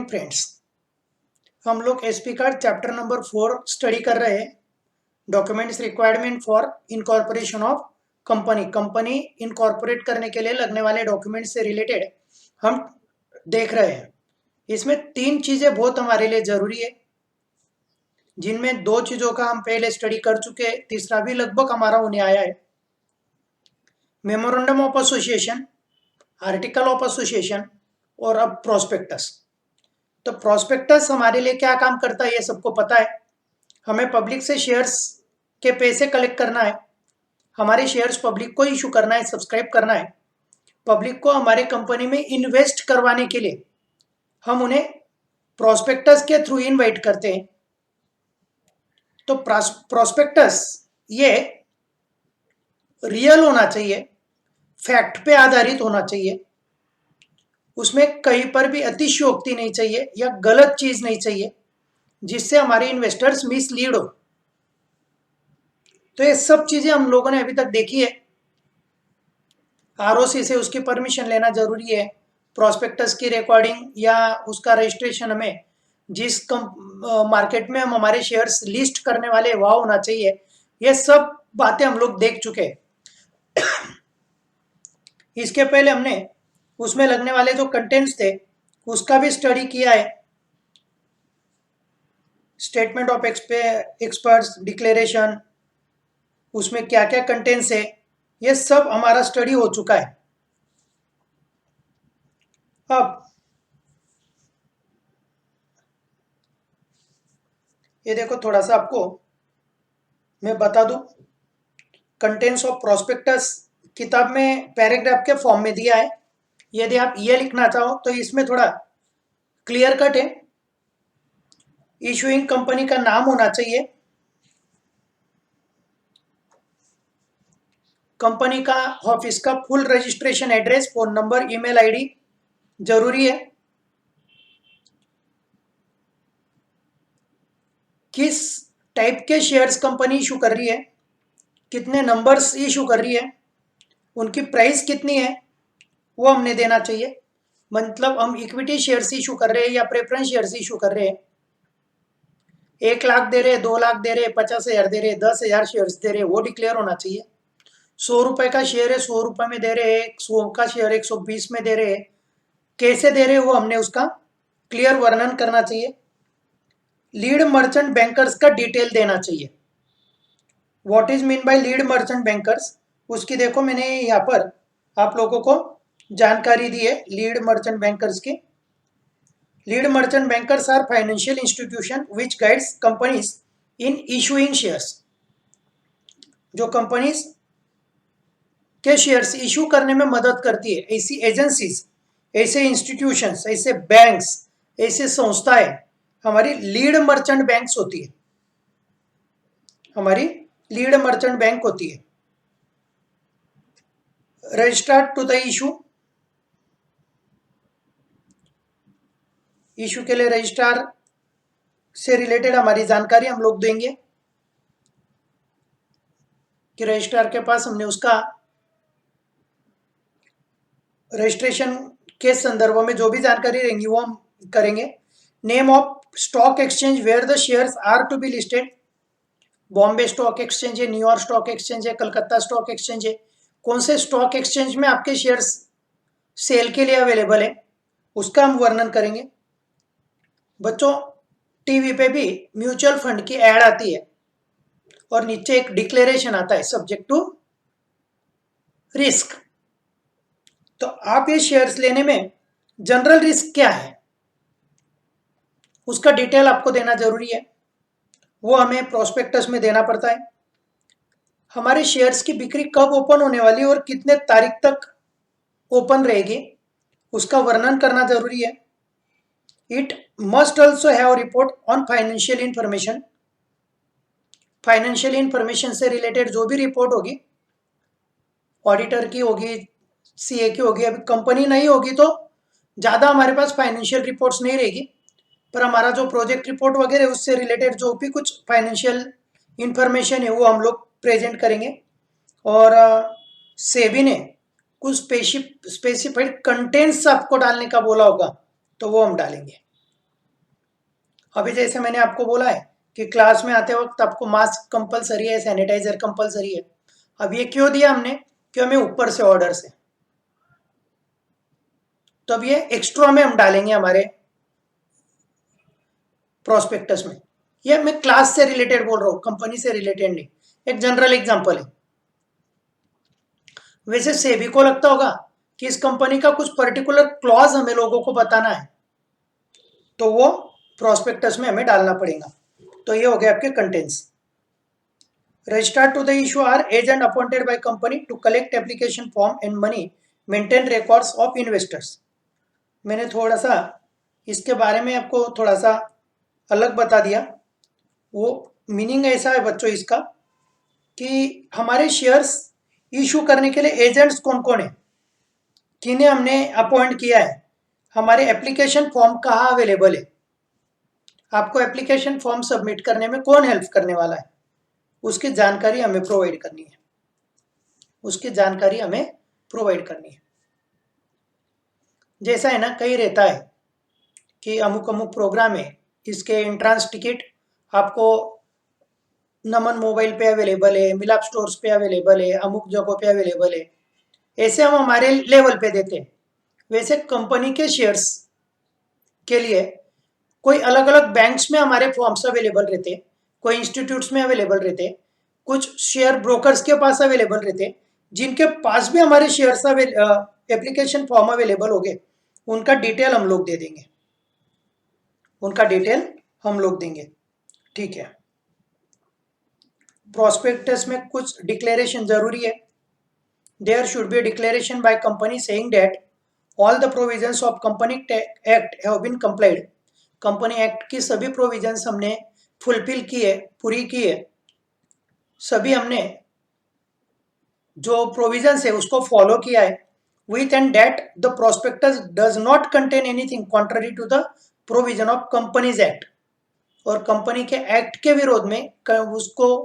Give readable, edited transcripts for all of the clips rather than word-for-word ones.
Friends, हम लोग SP card chapter number 4 study कर रहे हैं। Documents requirement for incorporation of company. Company incorporate करने के लिए लगने वाले डॉक्यूमेंट्स से रिलेटेड हम देख रहे हैं। इसमें 3 चीज़ें बहुत हमारे लिए ज़रूरी है, जिनमें 2 चीज़ों का हम पहले स्टडी कर चुके हैं, तीसरा भी लगभग हमारा होने आया है। Memorandum of association, article of association और अब प्रोस्पेक्टस। तो प्रोस्पेक्टस हमारे लिए क्या काम करता है ये सबको पता है। हमें पब्लिक से शेयर्स के पैसे कलेक्ट करना है, हमारे शेयर्स पब्लिक को इशू करना है, सब्सक्राइब करना है। पब्लिक को हमारे कंपनी में इन्वेस्ट करवाने के लिए हम उन्हें प्रोस्पेक्टस के थ्रू इनवाइट करते हैं। तो प्रोस्पेक्टस ये रियल होना चाहिए, फैक्ट पे आधारित होना चाहिए, उसमें कहीं पर भी अतिशयोक्ति नहीं चाहिए या गलत चीज नहीं चाहिए जिससे हमारे इन्वेस्टर्स मिसलीड हो। तो ये सब चीजें हम लोगों ने अभी तक देखी है। आरओसी से उसकी परमिशन लेना जरूरी है, प्रोस्पेक्टस की रिकॉर्डिंग या उसका रजिस्ट्रेशन हमें जिस मार्केट में हम हमारे शेयर्स लिस्ट करने वाले वह होना चाहिए। ये सब बातें हम लोग देख चुके हैं। इसके पहले हमने उसमें लगने वाले जो कंटेंट्स थे उसका भी स्टडी किया है। स्टेटमेंट ऑफ एक्सपर्ट्स, डिक्लेरेशन, उसमें क्या क्या कंटेंट्स है, ये सब हमारा स्टडी हो चुका है। अब ये देखो, थोड़ा सा आपको मैं बता दूं। कंटेंट्स ऑफ प्रोस्पेक्टस किताब में पैराग्राफ के फॉर्म में दिया है। यदि आप ये लिखना चाहो तो इसमें थोड़ा क्लियर कट है। इशूइंग कंपनी का नाम होना चाहिए, कंपनी का ऑफिस का full registration address, phone number, email ID जरूरी है। किस टाइप के शेयर्स कंपनी इशू कर रही है, कितने नंबर्स इशू कर रही है, उनकी प्राइस कितनी है वो हमने देना चाहिए। मतलब हम इक्विटी शेयर्स इशू कर रहे हैं या प्रेफरेंस शेयर्स इशू कर रहे हैं, 1 लाख दे रहे, 2 लाख दे रहे, 50,000 दे रहे, 10,000 शेयर्स दे रहे, वो डिक्लेयर होना चाहिए। 100 रुपए का शेयर है, 100 रुपए में दे रहे, 100 का शेयर 120 में दे रहे, कैसे दे रहे वो हमने उसका क्लियर वर्णन करना चाहिए। लीड मर्चेंट बैंकर्स का डिटेल देना चाहिए। What is mean by lead merchant bankers, उसकी देखो मैंने यहाँ पर आप लोगों को जानकारी दी है लीड मर्चेंट बैंकर्स की। Lead merchant bankers are financial institution which guides companies in issuing shares. जो कंपनीज के शेयर्स इशू करने में मदद करती है, ऐसी एजेंसीज, ऐसे इंस्टीट्यूशंस, ऐसे बैंक्स, ऐसे संस्थाएं हमारी लीड मर्चेंट बैंक्स होती है, हमारी लीड मर्चेंट बैंक होती है। रजिस्टर्ड टू द इशू के लिए रजिस्ट्रार से रिलेटेड हमारी जानकारी हम लोग देंगे कि रजिस्ट्रार के पास हमने उसका रजिस्ट्रेशन के संदर्भ में जो भी जानकारी रहेंगी वो हम करेंगे। Name of stock exchange where the shares are to be listed, Bombay stock exchange है, न्यूयॉर्क स्टॉक एक्सचेंज है, कलकत्ता स्टॉक एक्सचेंज है। कौन से स्टॉक एक्सचेंज में आपके शेयर्स सेल के लिए अवेलेबल है उसका हम वर्णन करेंगे। बच्चों, टीवी पे भी म्यूचुअल फंड की एड आती है और नीचे एक डिक्लेरेशन आता है सब्जेक्ट टू रिस्क। तो आप ये शेयर्स लेने में जनरल रिस्क क्या है उसका डिटेल आपको देना जरूरी है, वो हमें प्रोस्पेक्टस में देना पड़ता है। हमारे शेयर्स की बिक्री कब ओपन होने वाली और कितने तारीख तक ओपन रहेगी उसका वर्णन करना जरूरी है। It must also have report on financial information. Financial information से रिलेटेड जो भी रिपोर्ट होगी, ऑडिटर की होगी, सीए की होगी। अभी कंपनी नहीं होगी तो ज़्यादा हमारे पास फाइनेंशियल रिपोर्ट्स नहीं रहेगी, पर हमारा जो प्रोजेक्ट रिपोर्ट वगैरह उससे रिलेटेड जो भी कुछ फाइनेंशियल इंफॉर्मेशन है वो हम लोग प्रेजेंट करेंगे। और सेबी ने कुछ स्पेसिफाइड कंटेंट्स आपको डालने का बोला होगा तो वो हम डालेंगे। अभी जैसे मैंने आपको बोला है कि क्लास में आते वक्त आपको मास्क कंपलसरी है, सैनिटाइजर कंपलसरी है। अब ये क्यों दिया हमने? कि हमें ऊपर से ऑर्डर से, तो अब ये एक्स्ट्रा में हम डालेंगे हमारे प्रोस्पेक्टस में। ये मैं क्लास से रिलेटेड बोल रहा हूँ, कंपनी से रिलेटेड नहीं, एक जनरल एग्जांपल है। वैसे सेबी को लगता होगा कि इस कंपनी का कुछ पर्टिकुलर क्लॉज हमें लोगों को बताना है, तो वो प्रोस्पेक्टस में हमें डालना पड़ेगा। तो ये हो गया आपके contents. Registrar to the issue are agent appointed by company to collect application form and money, maintain records of investors. मैंने थोड़ा सा इसके बारे में आपको थोड़ा सा अलग बता दिया। वो मीनिंग ऐसा है बच्चों इसका कि हमारे शेयर्स इशू करने के लिए एजेंट्स कौन कौन है, किन्हें हमने अपॉइंट किया है, हमारे एप्लीकेशन फॉर्म कहाँ अवेलेबल है, आपको एप्लीकेशन फॉर्म सबमिट करने में कौन हेल्प करने वाला है, उसकी जानकारी हमें प्रोवाइड करनी है, उसकी जानकारी हमें प्रोवाइड करनी है। जैसा है ना, कहीं रहता है कि अमुक अमुक प्रोग्राम है, इसके एंट्रांस टिकट आपको नमन मोबाइल पे अवेलेबल है, मिलाप स्टोर्स पे अवेलेबल है, अमुक जगहों पे अवेलेबल है, ऐसे हम हमारे लेवल पे देते हैं। वैसे कंपनी के शेयर्स के लिए कोई अलग अलग बैंक्स में हमारे फॉर्म्स अवेलेबल रहते, कोई इंस्टीट्यूट्स में अवेलेबल रहते, कुछ शेयर ब्रोकर्स के पास अवेलेबल रहते, जिनके पास भी हमारे शेयर्स एप्लीकेशन फॉर्म अवेलेबल हो गए, उनका डिटेल हम लोग दे देंगे, उनका डिटेल हम लोग देंगे। ठीक है। प्रोस्पेक्टस में कुछ डिक्लेरेशन जरूरी है। There should be declaration by company saying that all the provisions of company act have been complied. Company act की सभी प्रोविजंस हमने फुलफिल की है, पूरी की है, सभी हमने जो प्रोविजंस है उसको फॉलो किया है। With end date the prospectus does not contain anything contrary to the provision of companies act. और कंपनी के एक्ट के विरोध में उसको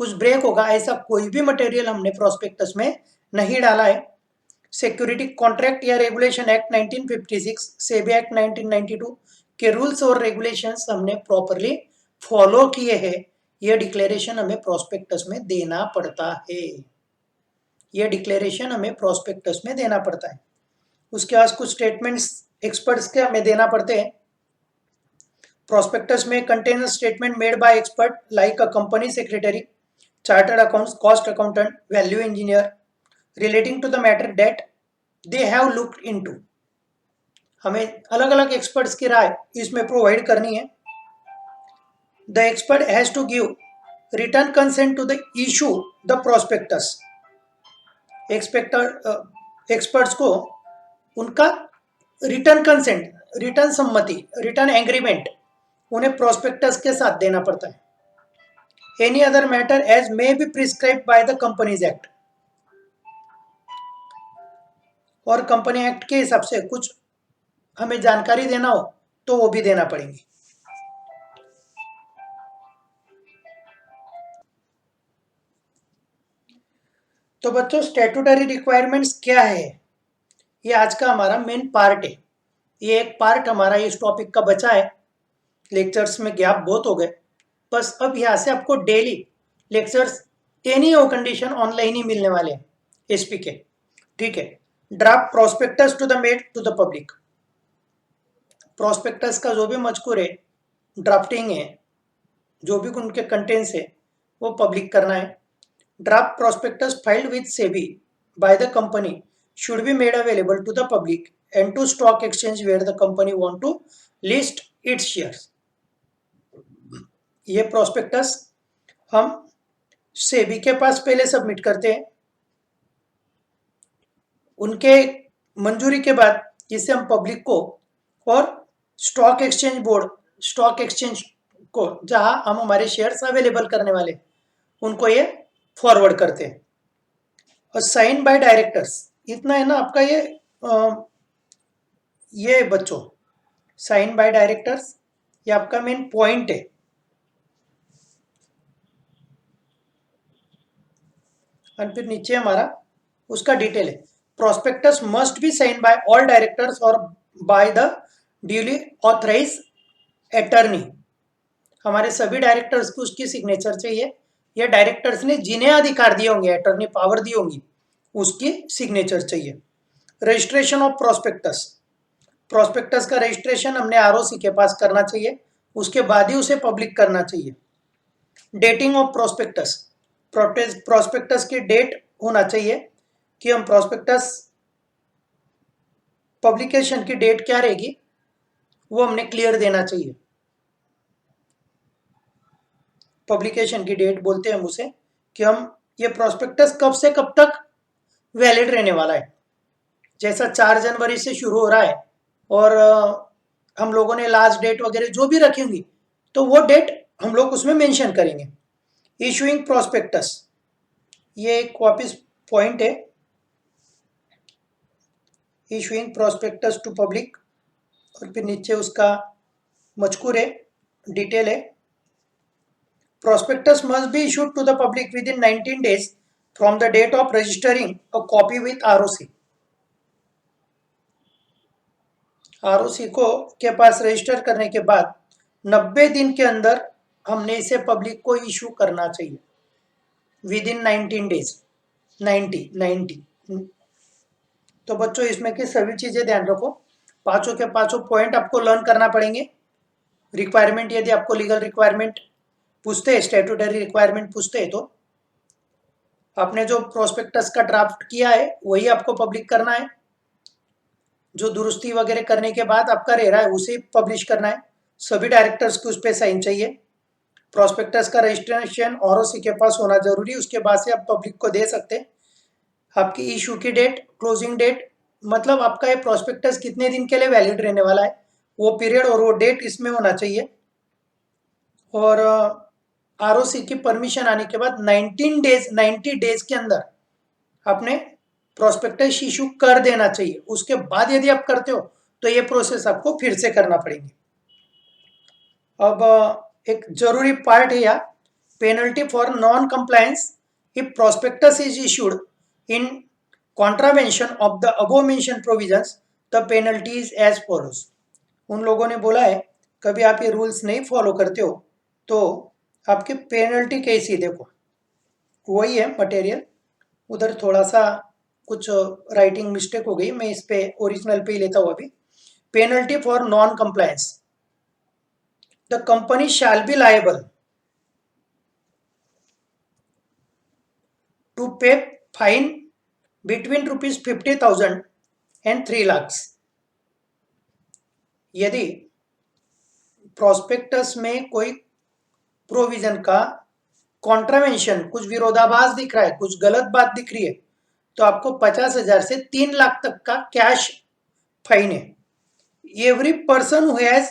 कुछ ब्रेक होगा, ऐसा कोई भी मटेरियल हमने प्रोस्पेक्टस में नहीं डाला है। सिक्योरिटी कॉन्ट्रैक्ट या रेगुलेशन एक्ट 1956, सेबी एक्ट 1992 के रूल्स और रेगुलेशंस हमने प्रॉपरली फॉलो किए हैं। यह डिक्लेरेशन हमें प्रोस्पेक्टस में देना पड़ता है, यह डिक्लेरेशन हमें प्रोस्पेक्टस में देना पड़ता है। उसके बाद कुछ स्टेटमेंट्स एक्सपर्ट्स के हमें देना पड़ते हैं। Prospectus may contain a statement made by expert like a company secretary, chartered accounts, cost accountant, value engineer, relating to the matter that they have looked into. हमें अलग अलग एक्सपर्ट्स की राय इसमें प्रोवाइड करनी है। The expert has to give return consent to the issue the prospectus. Experts को उनका return consent, return सम्मति, रिटर्न एग्रीमेंट उन्हें प्रोस्पेक्टस के साथ देना पड़ता है। Any other matter as may be prescribe by the companies act. और कंपनी एक्ट के हिसाब से कुछ हमें जानकारी देना हो तो वो भी देना पड़ेंगे। तो बच्चों स्टैट्यूटरी रिक्वायरमेंट्स क्या है, ये आज का हमारा मेन पार्ट है। ये एक पार्ट हमारा इस टॉपिक का बचा है, लेक्चर्स में गैप बहुत हो गए। बस अब यहाँ से आपको daily lectures anyhow condition online ही मिलने वाले हैं एसपी के। ठीक है। Draft prospectus to the made to the public. Prospectus का जो भी मजकूर है, ड्राफ्टिंग है, जो भी उनके कंटेंट्स है वो पब्लिक करना है। Draft prospectus filed with SEBI by the company should be made available to the public and to stock exchange where the company want to list its shares. ये प्रोस्पेक्टस हम सेबी के पास पहले सबमिट करते हैं, उनके मंजूरी के बाद इसे हम पब्लिक को और stock exchange board, stock exchange को जहां हम हमारे शेयर्स अवेलेबल करने वाले उनको ये फॉरवर्ड करते हैं। और साइन बाय डायरेक्टर्स, इतना है ना आपका ये बच्चों साइन बाय डायरेक्टर्स ये आपका मेन पॉइंट है। और फिर नीचे हमारा उसका डिटेल है। Prospectus must be sign by all directors और by the duly authorise attorney. हमारे सभी डायरेक्टर्स को उसकी सिग्नेचर चाहिए, या डायरेक्टर्स ने जिन्हें अधिकार दिए होंगे, अटॉर्नी पावर दी होंगी, उसकी सिग्नेचर चाहिए। रजिस्ट्रेशन ऑफ प्रोस्पेक्टस, प्रोस्पेक्टस का रजिस्ट्रेशन हमने आरओसी के पास करना चाहिए, उसके बाद ही उसे पब्लिक करना चाहिए। डेटिंग ऑफ प्रोस्पेक्टस, प्रोस्पेक्टस की डेट होना चाहिए कि हम प्रोस्पेक्टस पब्लिकेशन की डेट क्या रहेगी वो हमने क्लियर देना चाहिए। पब्लिकेशन की डेट बोलते हैं हम उसे, कि हम ये प्रोस्पेक्टस कब से कब तक वैलिड रहने वाला है। जैसा 4 जनवरी से शुरू हो रहा है और हम लोगों ने लास्ट डेट वगैरह जो भी रखी होंगी, तो वो डेट हम लोग उसमें मेंशन करेंगे। इशूइंग प्रोस्पेक्टस, ये एक वापस पॉइंट है, इशूइंग प्रोस्पेक्टस टू पब्लिक, और फिर नीचे उसका मजकूर है, डिटेल है। Prospectus must be issued to the public within 19 days from the date of registering a copy with ROC. ROC को के पास रजिस्टर करने के बाद 90 दिन के अंदर हमने इसे पब्लिक को इशू करना चाहिए, विद इन 19 डेज। 90 तो बच्चों इसमें की सभी चीजें ध्यान रखो, पांचों के पांचों पॉइंट आपको लर्न करना पड़ेंगे। रिक्वायरमेंट, यदि आपको लीगल रिक्वायरमेंट पूछते हैं, स्टैट्यूटरी रिक्वायरमेंट पूछते हैं, तो आपने जो प्रोस्पेक्टस का ड्राफ्ट किया है वही आपको पब्लिक करना है। जो दुरुस्ती वगैरह करने के बाद आपका रह रहा है उसे पब्लिश करना है। सभी डायरेक्टर्स को उस पर साइन चाहिए। प्रोस्पेक्टस का रजिस्ट्रेशन आरओसी के पास होना जरूरी, उसके बाद से आप पब्लिक को दे सकते हैं। आपकी इशू की डेट, क्लोजिंग डेट, मतलब आपका ये प्रोस्पेक्टस कितने दिन के लिए वैलिड रहने वाला है, वो पीरियड और वो डेट इसमें होना चाहिए। और आरओसी की परमिशन आने के बाद 90 डेज के अंदर आपने प्रोस्पेक्टस इशू कर देना चाहिए। उसके बाद यदि आप करते हो तो ये प्रोसेस आपको फिर से करना पड़ेगी। अब एक जरूरी पार्ट है यहाँ, penalty for non compliance if prospectus is issued in contravention of the above mention provisions, the penalty is as follows. उन लोगों ने बोला है कभी आप ये रूल्स नहीं फॉलो करते हो तो आपकी पेनल्टी कैसी, देखो वही है मटेरियल, उधर थोड़ा सा कुछ राइटिंग मिस्टेक हो गई, मैं इस पे ओरिजिनल पे ही लेता हूँ अभी। Penalty for non compliance, the company shall be liable to pay fine between ₹50,000 and 3 lakhs। यदि प्रोस्पेक्टस में कोई प्रोविजन का कॉन्ट्रावेंशन, कुछ विरोधाभास दिख रहा है, कुछ गलत बात दिख रही है, तो आपको 50,000 से 3 लाख तक का कैश फाइन है। Every person who has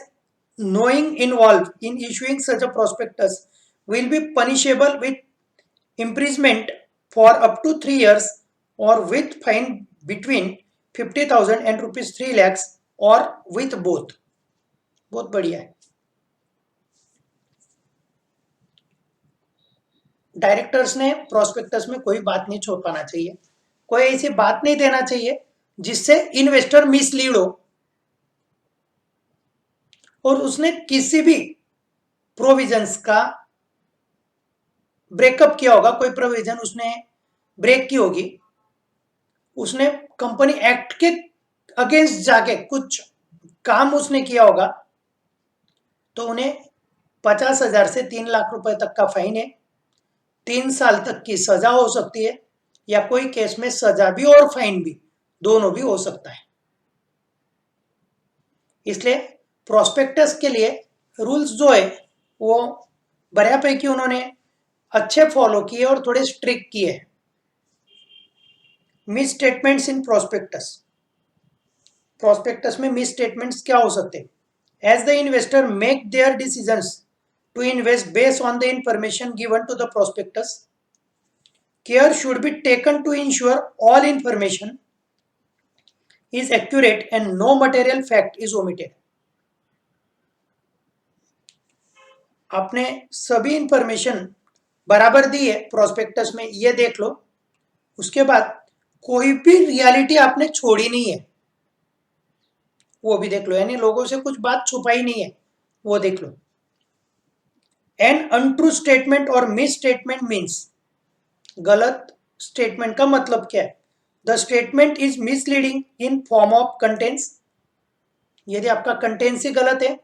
knowing involved in issuing such a prospectus will be punishable with imprisonment for up to 3 years or with fine between 50,000 and ₹3 lakhs or with both। बहुत बढ़िया है। Directors ने prospectus में कोई बात नहीं छोड़ पाना चाहिए, कोई ऐसी बात नहीं देना चाहिए जिससे इन्वेस्टर मिसलीड हो और उसने किसी भी प्रोविजंस का ब्रेकअप किया होगा, कोई प्रोविजन उसने ब्रेक की होगी, उसने कंपनी एक्ट के अगेंस्ट जाके कुछ काम उसने किया होगा, तो उन्हें 50,000 से 3 लाख रुपए तक का फाइन है, 3 साल तक की सजा हो सकती है, या कोई केस में सजा भी और फाइन भी दोनों भी हो सकता है। इसलिए प्रोस्पेक्टस के लिए रूल्स जो है वो बऱ्यापैकी उन्होंने अच्छे फॉलो किए और थोड़े स्ट्रिक्ट किए। Misstatements in prospectus, prospectus में मिस स्टेटमेंट्स क्या हो सकते हैं? As the investor make their decisions to invest based on the information given to the prospectus, care should be taken to ensure all information is accurate and no material fact is omitted। आपने सभी information बराबर दी है prospectus में, ये देख लो। उसके बाद कोई भी रियलिटी आपने छोड़ी नहीं है, वो भी देख लो, यानी लोगों से कुछ बात छुपाई नहीं है, वो देख लो। एन अनट्रू स्टेटमेंट और मिस स्टेटमेंट मीन्स, गलत स्टेटमेंट का मतलब क्या है? The statement is misleading in form of contents, यदि आपका कंटेंट्स ही गलत है।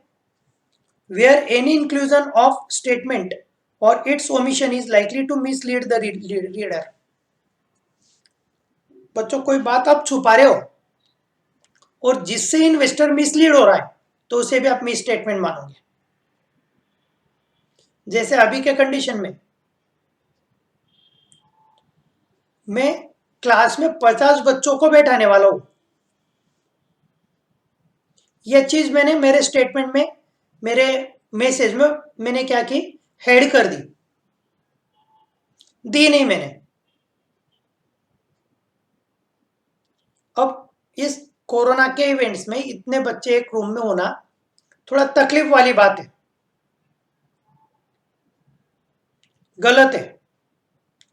Where any inclusion of statement और its omission is likely to mislead the reader. बच्चों कोई बात आप छुपा रहे हो और जिससे इन्वेस्टर मिसलीड हो रहा है तो उसे भी आप मिस स्टेटमेंट मानोगे। जैसे अभी के कंडीशन में मैं क्लास में 50 बच्चों को बैठाने वाला हूं, यह चीज मैंने मेरे स्टेटमेंट में, मेरे मैसेज में मैंने क्या की, हेड कर दी नहीं मैंने। अब इस कोरोना के इवेंट्स में इतने बच्चे एक रूम में होना थोड़ा तकलीफ वाली बात है, गलत है,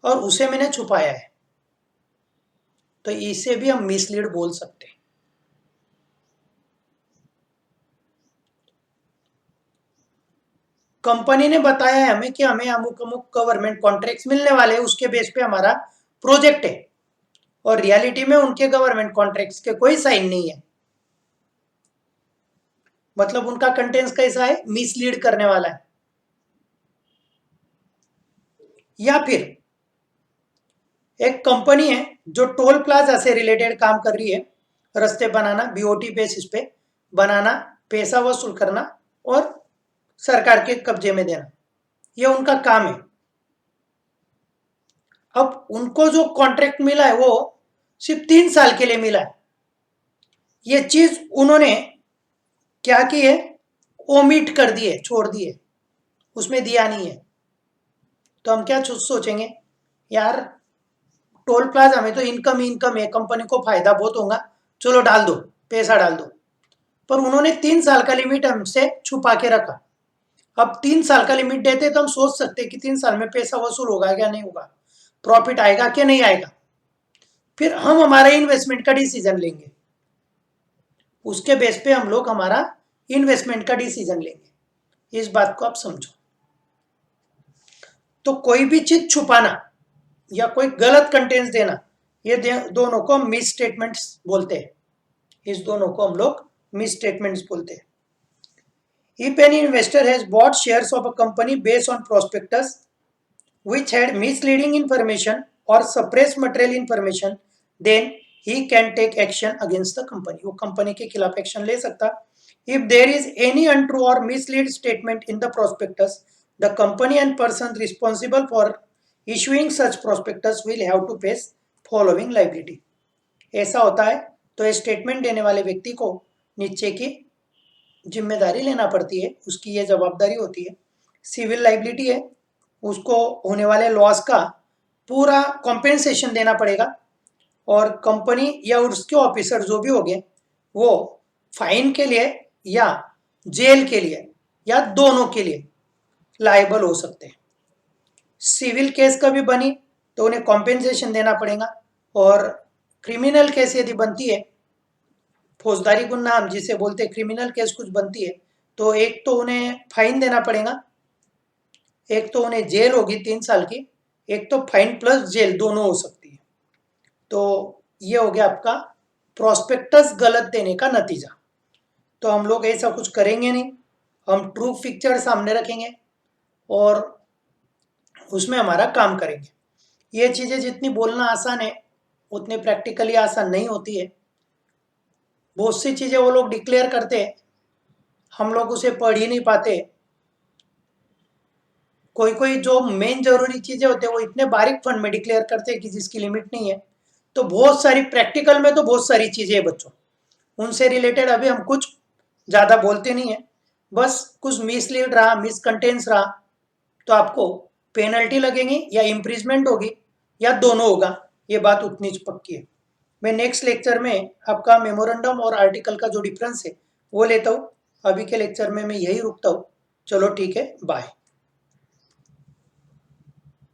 और उसे मैंने छुपाया है, तो इसे भी हम मिसलीड बोल सकते हैं। कंपनी ने बताया है हमें कि हमें अमुक अमुक गवर्नमेंट कॉन्ट्रैक्ट्स मिलने वाले हैं, उसके बेस पे हमारा प्रोजेक्ट है, और रियलिटी में उनके गवर्नमेंट कॉन्ट्रैक्ट्स के कोई साइन नहीं है, मतलब उनका कंटेंट्स कैसा है, मिसलीड करने वाला है। या फिर एक कंपनी है जो टोल प्लाजा से रिलेटेड काम कर रही है, रास्ते बनाना, बीओटी बेसिस पे बनाना, पैसा वसूल करना और सरकार के कब्जे में देना, ये उनका काम है। अब उनको जो कॉन्ट्रैक्ट मिला है वो सिर्फ 3 साल के लिए मिला है, ये चीज उन्होंने क्या की है, ओमिट कर दी है, छोड़ दी है, उसमें दिया नहीं है। तो हम क्या सोचेंगे, यार टोल प्लाजा में तो इनकम इनकम है, कंपनी को फायदा बहुत होगा, चलो डाल दो, पैसा डाल दो, पर उन्होंने 3 साल का लिमिट हमसे छुपा के रखा। अब 3 साल का लिमिट देते तो हम सोच सकते कि 3 साल में पैसा वसूल होगा क्या नहीं होगा, प्रॉफिट आएगा क्या नहीं आएगा, फिर हम हमारा इन्वेस्टमेंट का डिसीजन लेंगे, उसके बेस पे हम लोग हमारा इन्वेस्टमेंट का डिसीजन लेंगे। इस बात को आप समझो। तो कोई भी चीज छुपाना या कोई गलत कंटेंट्स देना, ये दोनों को मिस स्टेटमेंट्स बोलते हैं, इस दोनों को हम लोग मिस स्टेटमेंट्स बोलते हैं। If any investor has bought shares of a company based on prospectus which had misleading information or suppressed material information, then he can take action against the company. वो कंपनी के खिलाफ action ले सकता। If there is any untrue or mislead statement in the prospectus, the company and person responsible for issuing such prospectus will have to face following liability. ऐसा होता है तो ये स्टेटमेंट देने वाले व्यक्ति को नीचे की जिम्मेदारी लेना पड़ती है, उसकी ये जवाबदारी होती है। सिविल लाइबिलिटी है, उसको होने वाले लॉस का पूरा कॉम्पेंसेशन देना पड़ेगा, और कंपनी या उसके ऑफिसर जो भी हो गए वो फाइन के लिए या जेल के लिए या दोनों के लिए लायबल हो सकते हैं। सिविल केस कभी बनी तो उन्हें कॉम्पेंसेशन देना पड़ेगा, और क्रिमिनल केस यदि बनती है, फौजदारी गुन्हा हम जिसे बोलते हैं, क्रिमिनल केस कुछ बनती है, तो एक तो उन्हें फाइन देना पड़ेगा, एक तो उन्हें जेल होगी 3 साल की, एक तो फाइन प्लस जेल दोनों हो सकती है। तो ये हो गया आपका प्रोस्पेक्टस गलत देने का नतीजा। तो हम लोग ऐसा कुछ करेंगे नहीं, हम ट्रू पिक्चर सामने रखेंगे और उसमें हमारा काम करेंगे। ये चीज़ें जितनी बोलना आसान है उतनी प्रैक्टिकली आसान नहीं होती है। बहुत सी चीज़ें वो लोग डिक्लेयर करते हैं, हम लोग उसे पढ़ ही नहीं पाते। कोई कोई जो मेन जरूरी चीज़ें होते हैं वो इतने बारीक फंड में डिक्लेयर करते हैं कि जिसकी लिमिट नहीं है। तो बहुत सारी प्रैक्टिकल में तो बहुत सारी चीज़ें हैं बच्चों, उनसे रिलेटेड अभी हम कुछ ज़्यादा बोलते नहीं है, बस कुछ मिसलीड रहा, मिसकंटेंस रहा तो आपको पेनल्टी लगेगी या इम्प्रीजमेंट होगी या दोनों होगा, ये बात उतनी पक्की है। मैं नेक्स्ट लेक्चर में आपका मेमोरेंडम और आर्टिकल का जो डिफरेंस है वो लेता हूँ। अभी के लेक्चर में मैं यही रुकता हूँ। चलो ठीक है, बाय।